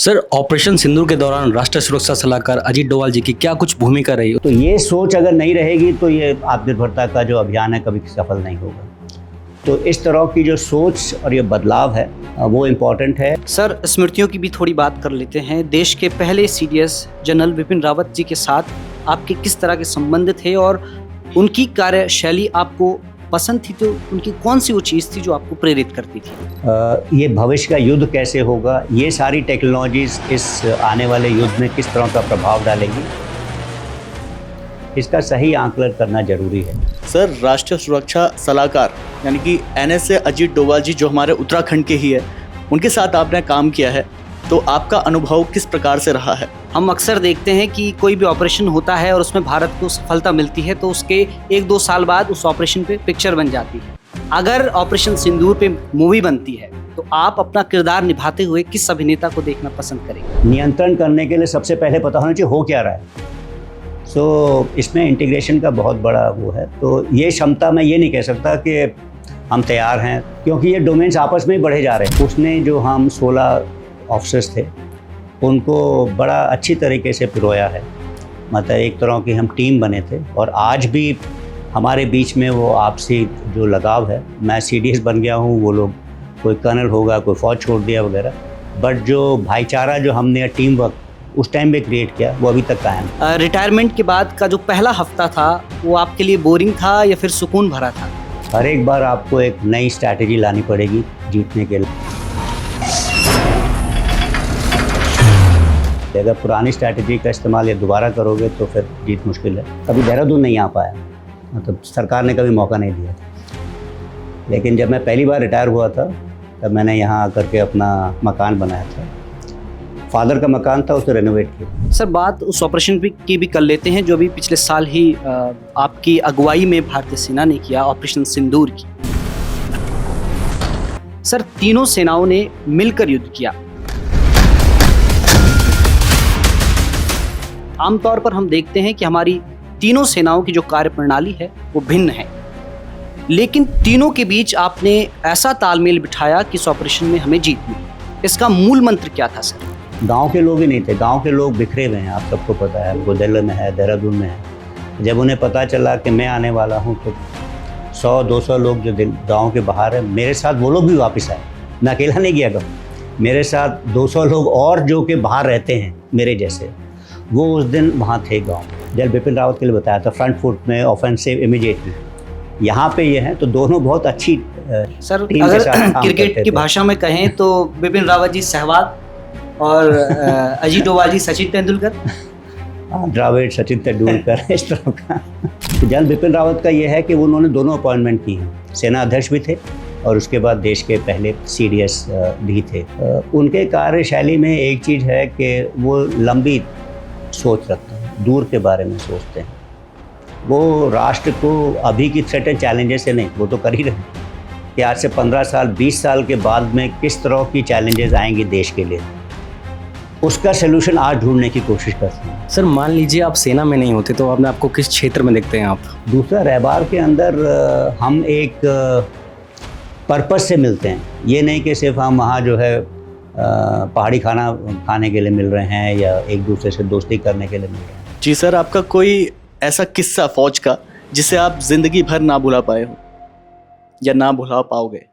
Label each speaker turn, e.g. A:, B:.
A: Sir, operation सिंदूर के दौरान राष्ट्रीय सुरक्षा सलाहकार अजीत डोभाल जी की क्या कुछ भूमिका रही?
B: तो ये सोच अगर नहीं रहेगी तो ये आत्मनिर्भरता का जो अभियान है कभी सफल नहीं होगा। तो इस तरह की जो सोच और ये बदलाव है वो इम्पोर्टेंट है।
C: सर, स्मृतियों की भी थोड़ी बात कर लेते हैं। देश के पहले सीडीएस जनरल विपिन रावत जी के साथ आपके किस तरह के संबंध थे और उनकी कार्यशैली आपको पसंद थी? तो उनकी कौन सी वो चीज़ थी जो आपको प्रेरित करती थी?
B: ये भविष्य का युद्ध कैसे होगा, ये सारी टेक्नोलॉजीज इस आने वाले युद्ध में किस तरह का प्रभाव डालेंगी, इसका सही आंकलन करना जरूरी है।
D: सर, राष्ट्रीय सुरक्षा सलाहकार यानी कि NSA अजीत डोभाल जी जो हमारे उत्तराखंड के ही है, उनके साथ आपने काम किया है, तो आपका अनुभव किस प्रकार से रहा है?
C: हम अक्सर देखते हैं कि कोई भी ऑपरेशन होता है और उसमें भारत को सफलता मिलती है तो उसके 1-2 साल बाद उस ऑपरेशन पे पिक्चर बन जाती है। अगर ऑपरेशन सिंदूर पे मूवी बनती है तो आप अपना किरदार निभाते हुए किस अभिनेता को देखना पसंद करेंगे?
B: नियंत्रण करने के लिए सबसे पहले पता होना चाहिए हो क्या रहा है। इसमें इंटीग्रेशन का बहुत बड़ा वो है। तो ये क्षमता मैं ये नहीं कह सकता कि हम तैयार हैं, क्योंकि ये डोमेन्स आपस में ही बढ़े जा रहे हैं। उसने जो हम 16 ऑफिसर्स थे उनको बड़ा अच्छी तरीके से पिरोया है। मतलब एक तरह की हम टीम बने थे और आज भी हमारे बीच में वो आपसी जो लगाव है। मैं CDS बन गया हूँ, वो लोग कोई कर्नल होगा, कोई फौज छोड़ दिया वगैरह, बट जो भाईचारा जो हमने टीम वर्क उस टाइम में क्रिएट किया वो अभी तक कायम है।
C: रिटायरमेंट के बाद का जो पहला हफ्ता था वो आपके लिए बोरिंग था या फिर सुकून भरा था?
B: हर एक बार आपको एक नई स्ट्रैटेजी लानी पड़ेगी जीतने के लिए। अगर पुरानी स्ट्रैटेजी का इस्तेमाल या दोबारा करोगे तो फिर जीत मुश्किल है। कभी देहरादून नहीं आ पाया, मतलब सरकार ने कभी मौका नहीं दिया। लेकिन जब मैं पहली बार रिटायर हुआ था तब मैंने यहाँ आकर के अपना मकान बनाया था। फादर का मकान था, उसे रेनोवेट किया।
C: सर, बात उस ऑपरेशन की भी कर लेते हैं जो अभी पिछले साल ही आपकी अगुवाई में भारतीय सेना ने किया, ऑपरेशन सिंदूर की। सर, तीनों सेनाओं ने मिलकर युद्ध किया। आमतौर पर हम देखते हैं कि हमारी तीनों सेनाओं की जो कार्यप्रणाली है वो भिन्न है, लेकिन तीनों के बीच आपने ऐसा तालमेल बिठाया कि इस ऑपरेशन में हमें जीत मिली। इसका मूल मंत्र क्या था सर?
B: गांव के लोग ही नहीं थे, गांव के लोग बिखरे हुए हैं, आप सबको पता है। वो दिल्ली में है, देहरादून में है। जब उन्हें पता चला कि मैं आने वाला हूं तो 100-200 लोग जो गांव के बाहर है, मेरे साथ वो लोग भी वापस आए। मैं अकेला नहीं गया गाँव, मेरे साथ 200 लोग और जो कि बाहर रहते हैं मेरे जैसे, वो उस दिन वहाँ थे गाँव। जब बिपिन रावत के लिए बताया था फ्रंट फुट में ऑफेंसिव इमीडिएटली, यहाँ पे ये है। तो दोनों बहुत अच्छी
C: सर, अगर क्रिकेट की भाषा में कहें तो बिपिन रावत जी सहवाग और अजीत डोभाल जी सचिन तेंदुलकर।
B: द्रविड़, सचिन तेंदुलकर, इस तरह का। जनरल बिपिन रावत का ये है कि उन्होंने दोनों अपॉइंटमेंट की हैं। सेना अध्यक्ष भी थे और उसके बाद देश के पहले CDS भी थे। उनके कार्यशैली में एक चीज़ है कि वो लंबी सोच रखते हैं, दूर के बारे में सोचते हैं। वो राष्ट्र को अभी की थ्रेट एंड चैलेंजेस से नहीं, वो तो कर ही रहे हैं कि आज से 15 साल 20 साल के बाद में किस तरह की चैलेंजेस आएंगे देश के लिए, उसका सलूशन आज ढूंढने की कोशिश करते हैं।
A: सर, मान लीजिए आप सेना में नहीं होते तो अपने आपको किस क्षेत्र में देखते हैं आप?
B: दूसरा, रहबार के अंदर हम एक पर्पस से मिलते हैं। ये नहीं कि सिर्फ हम वहाँ जो है पहाड़ी खाना खाने के लिए मिल रहे हैं या एक दूसरे से दोस्ती करने के लिए मिल रहे हैं।
D: जी सर, आपका कोई ऐसा किस्सा फौज का जिसे आप जिंदगी भर ना भुला पाए हो या ना भुला पाओगे?